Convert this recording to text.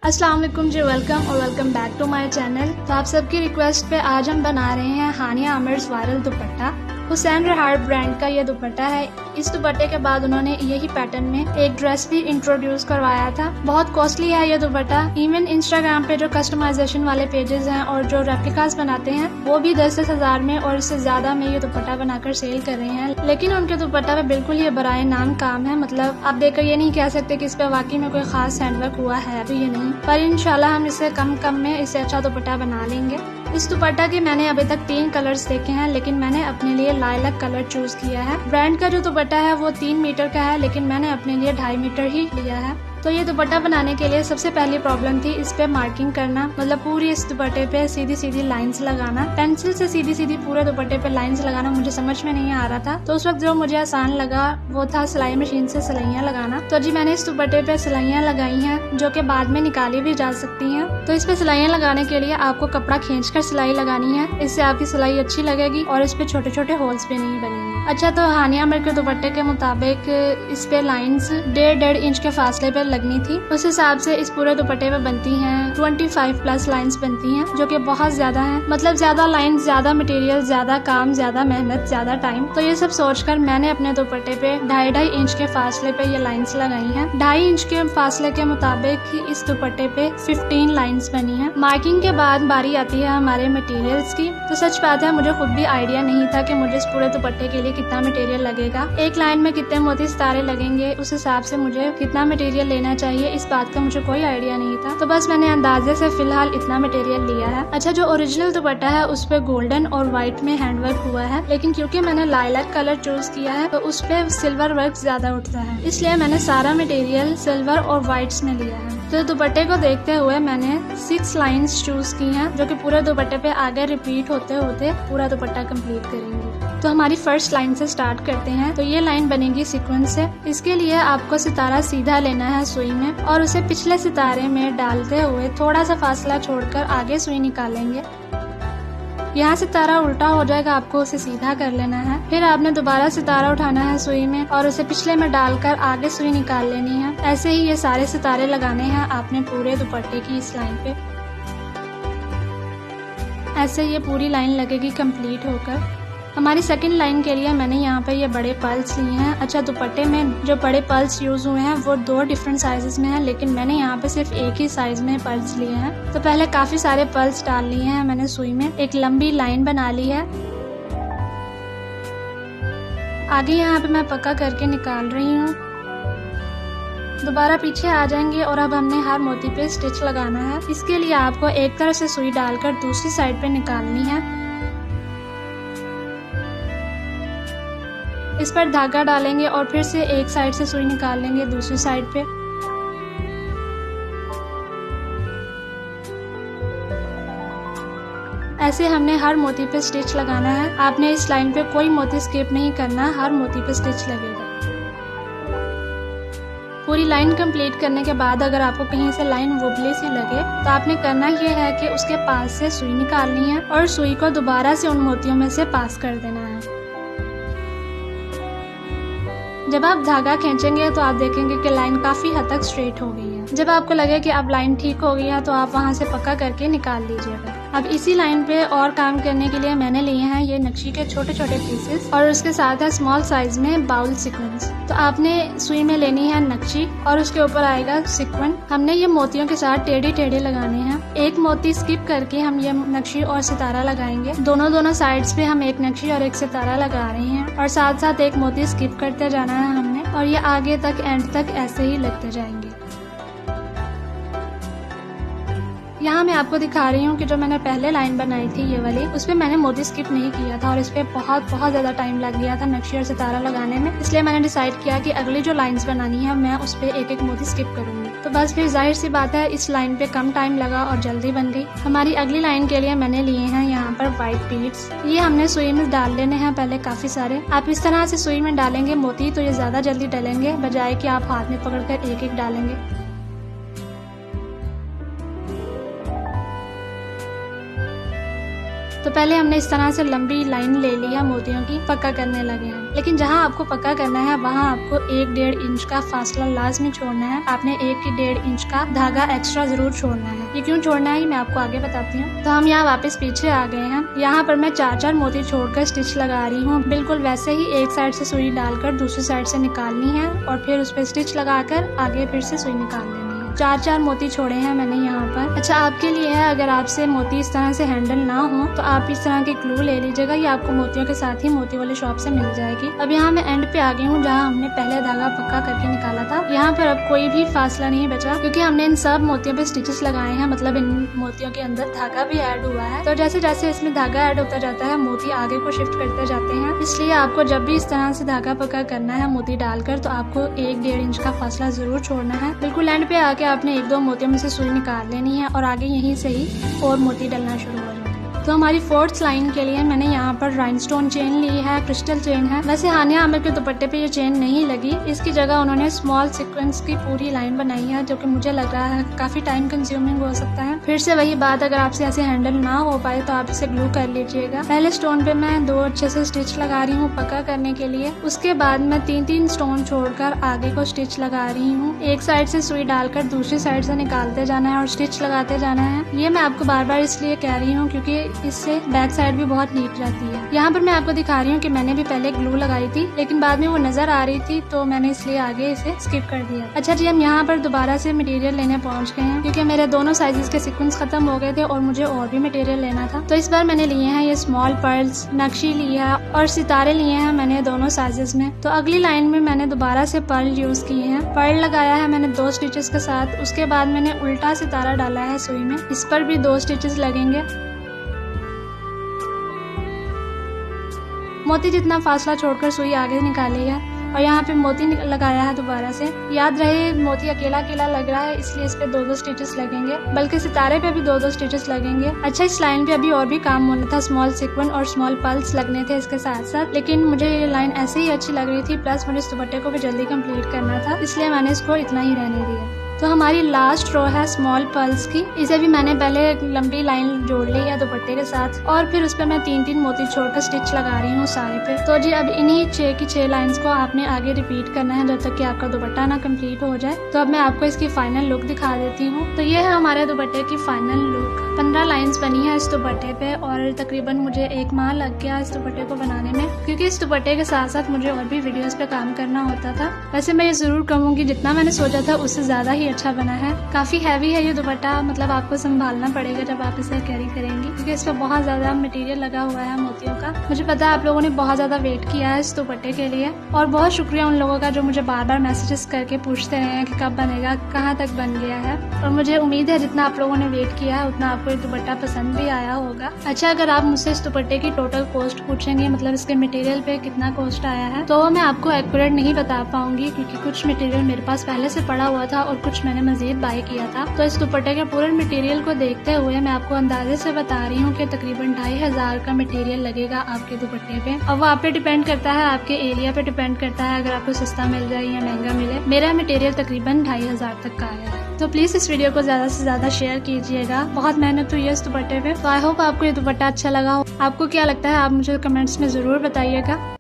अस्सलाम वालेकुम जी, वेलकम और welcome back to my channel. तो आप सबकी रिक्वेस्ट पे आज हम बना रहे हैं हानिया आमिर्स वायरल दुपट्टा। हुसैन रहाट ब्रांड का ये दुपट्टा है। इस दुपट्टे के बाद उन्होंने यही पैटर्न में एक ड्रेस भी इंट्रोड्यूस करवाया था। बहुत कॉस्टली है ये दुपट्टा। इवन इंस्टाग्राम पे जो कस्टमाइजेशन वाले पेजेस हैं और जो रेप्लिकास बनाते हैं वो भी 10-10 हजार में और इससे ज्यादा में ये दुपट्टा बनाकर सेल कर रहे हैं। लेकिन उनके दुपट्टा पे बिल्कुल ये बराए नाम काम है। मतलब आप देखकर ये नहीं कह सकते कि इस पे वाकई में कोई खास हैंडवर्क हुआ है, अभी ये नहीं। पर इंशाल्लाह हम इससे कम में इससे अच्छा दुपट्टा बना लेंगे। इस दुपट्टा के मैंने अभी तक 3 कलर्स देखे हैं, लेकिन मैंने अपने लिए लाइलैक कलर चूज किया है। ब्रांड का जो दुपट्टा है वो 3 मीटर का है, लेकिन मैंने अपने लिए 2.5 मीटर ही लिया है। तो ये दुपट्टा बनाने के लिए सबसे पहली प्रॉब्लम थी इस पे मार्किंग करना। मतलब पूरी इस दुपट्टे पे सीधी सीधी लाइंस लगाना, पेंसिल से सीधी सीधी पूरे दुपट्टे पे लाइंस लगाना मुझे समझ में नहीं आ रहा था। तो उस वक्त जो मुझे आसान लगा वो था सिलाई मशीन से सिलाइयाँ लगाना। तो जी मैंने इस दुपट्टे पे सिलाइयाँ लगाई हैं, जो कि बाद में निकाली भी जा सकती हैं। तो इस पे सिलाइयाँ लगाने के लिए आपको कपड़ा खींचकर सिलाई लगानी है, इससे आपकी सिलाई अच्छी लगेगी और इस पे छोटे छोटे होल्स भी नहीं बनेंगे। अच्छा, तो हानिया आमिर के दुपट्टे के मुताबिक इस पे लाइंस 1.5 इंच के फासले पे लगनी थी। उस हिसाब से इस पूरे दुपट्टे में बनती हैं 25+ लाइंस बनती हैं, जो कि बहुत ज्यादा हैं। मतलब ज्यादा लाइंस, ज्यादा मटेरियल, ज्यादा काम, ज्यादा मेहनत, ज्यादा टाइम। तो ये सब सोचकर मैंने अपने दुपट्टे पे 2.5 इंच के फासले पे ये लाइंस लगाई हैं। 2.5 इंच के फासले के मुताबिक इस दुपट्टे पे 15 लाइंस बनी है। मार्किंग के बाद बारी आती है हमारे मटेरियल्स की। तो सच बात है, मुझे खुद भी आइडिया नहीं था कि मुझे इस पूरे दुपट्टे के लिए कितना मटेरियल लगेगा। एक लाइन में कितने मोती सितारे लगेंगे, उस हिसाब से मुझे कितना मटेरियल लेना चाहिए, इस बात का मुझे कोई आइडिया नहीं था। तो बस मैंने अंदाजे से फिलहाल इतना मटेरियल लिया है। अच्छा, जो ओरिजिनल दुपट्टा है उस पे गोल्डन और व्हाइट में हैंडवर्क हुआ है, लेकिन क्योंकि मैंने लाइलैक कलर चूज किया है तो उस पे सिल्वर वर्क ज्यादा उठता है, इसलिए मैंने सारा मटेरियल सिल्वर और व्हाइट्स में लिया है। तो दुपट्टे को देखते हुए मैंने 6 लाइंस चूज की हैं, जो कि पूरे दुपट्टे पे आगे रिपीट होते होते पूरा दुपट्टा कंप्लीट करेंगे। तो हमारी फर्स्ट लाइन से स्टार्ट करते हैं। तो ये लाइन बनेगी सीक्वेंस से। इसके लिए आपको सितारा सीधा लेना है सुई में और उसे पिछले सितारे में डालते हुए थोड़ा सा फासला छोड़कर आगे सुई निकालेंगे। यहाँ सितारा उल्टा हो जाएगा, आपको उसे सीधा कर लेना है। फिर आपने दोबारा सितारा उठाना है सुई में और उसे पिछले में डालकर आगे सुई निकाल लेनी है। ऐसे ही ये सारे सितारे लगाने हैं आपने पूरे दुपट्टे की इस लाइन पे। ऐसे ये पूरी लाइन लगेगी कंप्लीट होकर। हमारी सेकंड लाइन के लिए मैंने यहाँ पे ये बड़े पर्ल्स लिए हैं। अच्छा, दुपट्टे में जो बड़े पर्ल्स यूज हुए हैं वो 2 डिफरेंट साइजेस में हैं, लेकिन मैंने यहाँ पे सिर्फ एक ही साइज में पर्ल्स लिए हैं। तो पहले काफी सारे पर्ल्स डाल लिए हैं मैंने सुई में। एक लंबी लाइन बना ली है। आगे यहाँ पे मैं पक्का करके निकाल रही हूँ। दोबारा पीछे आ जाएंगे और अब हमने हर मोती पे स्टिच लगाना है। इसके लिए आपको एक तरफ से सुई डालकर दूसरी साइड पे निकालनी है। इस पर धागा डालेंगे और फिर से एक साइड से सुई निकाल लेंगे दूसरी साइड पे। ऐसे हमने हर मोती पे स्टिच लगाना है। आपने इस लाइन पे कोई मोती स्किप नहीं करना, हर मोती पे स्टिच लगेगा। पूरी लाइन कंप्लीट करने के बाद अगर आपको कहीं से लाइन वुबली सी लगे तो आपने करना ये है कि उसके पास से सुई निकालनी है और सुई को दोबारा से उन मोतियों में से पास कर देना है। जब आप धागा खींचेंगे तो आप देखेंगे कि लाइन काफी हद तक स्ट्रेट हो गई है। जब आपको लगे कि अब लाइन ठीक हो गई है तो आप वहां से पक्का करके निकाल लीजिएगा। अब इसी लाइन पे और काम करने के लिए मैंने लिए हैं ये नक्शी के छोटे छोटे पीसेस और उसके साथ है स्मॉल साइज में बाउल सीक्वेंस। तो आपने सुई में लेनी है नक्शी और उसके ऊपर आएगा सीक्वेंस। हमने ये मोतियों के साथ टेढ़े टेढ़े लगाने हैं। एक मोती स्किप करके हम ये नक्शी और सितारा लगाएंगे। दोनों साइड्स पे हम एक नक्शी और एक सितारा लगा रहे हैं और साथ साथ एक मोती स्किप करते जाना है हमने, और ये आगे तक एंड तक ऐसे ही लगते जाएंगे। यहाँ मैं आपको दिखा रही हूँ कि जो मैंने पहले लाइन बनाई थी ये वाली, उसपे मैंने मोती स्किप नहीं किया था और इस पे बहुत ज्यादा टाइम लग गया था नक्शी और सितारा लगाने में। इसलिए मैंने डिसाइड किया कि अगली जो लाइंस बनानी है मैं उस पे एक एक मोती स्किप करूंगी। तो बस फिर जाहिर सी बात है इस लाइन पे कम टाइम लगा और जल्दी बन गई। हमारी अगली लाइन के लिए मैंने लिए हैं यहाँ पर व्हाइट बीड्स। ये हमने सुई में डाल लेने हैं पहले काफी सारे। आप इस तरह से सुई में डालेंगे मोती तो ये ज्यादा जल्दी डलेंगे, बजाय कि आप हाथ में पकड़कर एक एक डालेंगे। तो पहले हमने इस तरह से लंबी लाइन ले ली है मोतियों की, पक्का करने लगे हैं। लेकिन जहाँ आपको पक्का करना है वहाँ आपको 1-1.5 इंच का फासला लाजमी छोड़ना है। आपने 1-1.5 इंच का धागा एक्स्ट्रा जरूर छोड़ना है। ये क्यों छोड़ना है मैं आपको आगे बताती हूँ। तो हम यहाँ वापस पीछे आ गए हैं। यहाँ पर मैं 4-4 मोती छोड़कर स्टिच लगा रही हूँ। बिल्कुल वैसे ही एक साइड से सुई डालकर दूसरी साइड से निकालनी है और फिर उस पर स्टिच लगाकर आगे फिर से सुई निकाल लेनी है। 4-4 मोती छोड़े हैं मैंने यहाँ पर। अच्छा, आपके लिए है, अगर आपसे मोती इस तरह से हैंडल ना हो तो आप इस तरह की ग्लू ले लीजिएगा। ये आपको मोतियों के साथ ही मोती वाली शॉप से मिल जाएगी। अब यहाँ मैं एंड पे आ गई हूँ जहाँ हमने पहले धागा पक्का करके निकाला था। यहाँ पर अब कोई भी फासला नहीं बचा क्योंकि हमने इन सब मोतियों पे स्टिचेस लगाए हैं, मतलब इन मोतियों के अंदर धागा भी ऐड हुआ है। तो जैसे जैसे इसमें धागा ऐड होता जाता है मोती आगे को शिफ्ट करते जाते हैं। इसलिए आपको जब भी इस तरह से धागा पक्का करना है मोती डालकर तो आपको 1-1.5 इंच का फासला जरूर छोड़ना है। बिल्कुल एंड पे आके आपने 1-2 मोतियों में से सुई निकाल लेनी है और आगे यहीं से ही और मोती डलना शुरू हो जाए। तो हमारी 4th लाइन के लिए मैंने यहाँ पर राइनस्टोन चेन ली है, क्रिस्टल चेन है। वैसे हानिया आमिर के दुपट्टे पे ये चेन नहीं लगी, इसकी जगह उन्होंने स्मॉल सीक्वेंस की पूरी लाइन बनाई है जो कि मुझे लग रहा है काफी टाइम कंज्यूमिंग हो सकता है। फिर से वही बात, अगर आपसे ऐसे हैंडल ना हो पाए तो आप इसे ग्लू कर लीजिएगा। पहले स्टोन पे मैं 2 अच्छे से स्टिच लगा रही हूँ पक्का करने के लिए। उसके बाद मैं 3-3 स्टोन छोड़कर आगे को स्टिच लगा रही हूँ। एक साइड से सुई डालकर दूसरी साइड से निकालते जाना है और स्टिच लगाते जाना है। ये मैं आपको बार बार इसलिए कह रही हूँ क्योंकि इससे बैक साइड भी बहुत नीट रहती है। यहाँ पर मैं आपको दिखा रही हूँ कि मैंने भी पहले ग्लू लगाई थी लेकिन बाद में वो नजर आ रही थी तो मैंने इसलिए आगे इसे स्किप कर दिया। अच्छा जी, हम यहाँ पर दोबारा से मटेरियल लेने पहुँच गए हैं क्योंकि मेरे दोनों साइजेस के सीक्वेंस खत्म हो गए थे और मुझे और भी मटेरियल लेना था। तो इस बार मैंने लिए हैं ये स्मॉल पर्ल्स, नक्शी ली है और सितारे लिए हैं मैंने दोनों साइजेस में। तो अगली लाइन में मैंने दोबारा से पर्ल यूज किए हैं। पर्ल लगाया है मैंने 2 स्टिचेस के साथ। उसके बाद मैंने उल्टा सितारा डाला है सुई में, इस पर भी 2 स्टिचेस लगेंगे। मोती जितना फासला छोड़कर सुई आगे निकालेगा और यहाँ पे मोती लगाया है दोबारा से। याद रहे मोती अकेला अकेला लग रहा है इसलिए इस पे 2-2 स्टिचेस लगेंगे, बल्कि सितारे पे भी 2-2 स्टिचेस लगेंगे। अच्छा, इस लाइन पे अभी और भी काम होना था, स्मॉल सीक्वेंस और स्मॉल पल्स लगने थे इसके साथ साथ, लेकिन मुझे ये लाइन ऐसे ही अच्छी लग रही थी, प्लस मुझे इस दुपट्टे को भी जल्दी कंप्लीट करना था इसलिए मैंने इसको इतना ही रहने दिया। तो हमारी लास्ट रो है स्मॉल पर्ल्स की। इसे भी मैंने पहले लंबी लाइन जोड़ ली है दुपट्टे के साथ और फिर उस पर मैं 3-3 मोती छोड़कर स्टिच लगा रही हूँ सारे पे। तो जी अब इन्हीं 6 की 6 लाइंस को आपने आगे रिपीट करना है जब तक कि आपका दुपट्टा ना कंप्लीट हो जाए। तो अब मैं आपको इसकी फाइनल लुक दिखा देती हूँ। तो ये है हमारे दुपट्टे की फाइनल लुक। 15 लाइंस बनी है इस दुपट्टे पे और तकरीबन मुझे 1 माह लग गया इस दुपट्टे को बनाने में क्योंकि इस दुपट्टे के साथ साथ मुझे और भी वीडियोस पे काम करना होता था। वैसे मैं ये जरूर कहूँगी जितना मैंने सोचा था उससे ज्यादा ही अच्छा बना है। काफी हैवी है ये दुपट्टा, मतलब आपको संभालना पड़ेगा जब आप इसे कैरी करेंगी क्योंकि इस पर बहुत ज्यादा मटेरियल लगा हुआ है मोतियों का। मुझे पता है आप लोगों ने बहुत ज्यादा वेट किया है इस दुपट्टे के लिए और बहुत शुक्रिया उन लोगों का जो मुझे बार बार मैसेजेस करके पूछते रहे हैं कि कब बनेगा, कहाँ तक बन गया है। और मुझे उम्मीद है जितना आप लोगों ने वेट किया है उतना आपको ये दुपट्टा पसंद भी आया होगा। अच्छा, अगर आप मुझसे इस दुपट्टे की टोटल कॉस्ट पूछेंगे, मतलब इसके मटेरियल पे कितना कॉस्ट आया है, तो मैं आपको एक्यूरेट नहीं बता पाऊंगी क्योंकि कुछ मटेरियल मेरे पास पहले से पड़ा हुआ था और कुछ मैंने मजीद बाय किया था। तो इस दुपट्टे के पूरे मटेरियल को देखते हुए मैं आपको अंदाजे से बता रही हूँ कि तकरीबन 2500 का मटेरियल लगेगा आपके दुपट्टे पे। अब वो आप पे डिपेंड करता है, आपके एरिया पे डिपेंड करता है, अगर आपको सस्ता मिल जाए या महंगा मिले। मेरा मटेरियल तकरीबन 2500 तक का आया है। तो प्लीज इस वीडियो को ज्यादा से ज्यादा शेयर कीजिएगा। बहुत मेहनत हुई है इस दुपट्टे पे। तो आई होप आपको ये दुपट्टा अच्छा लगा हो। आपको क्या लगता है आप मुझे कमेंट्स में जरूर बताइएगा।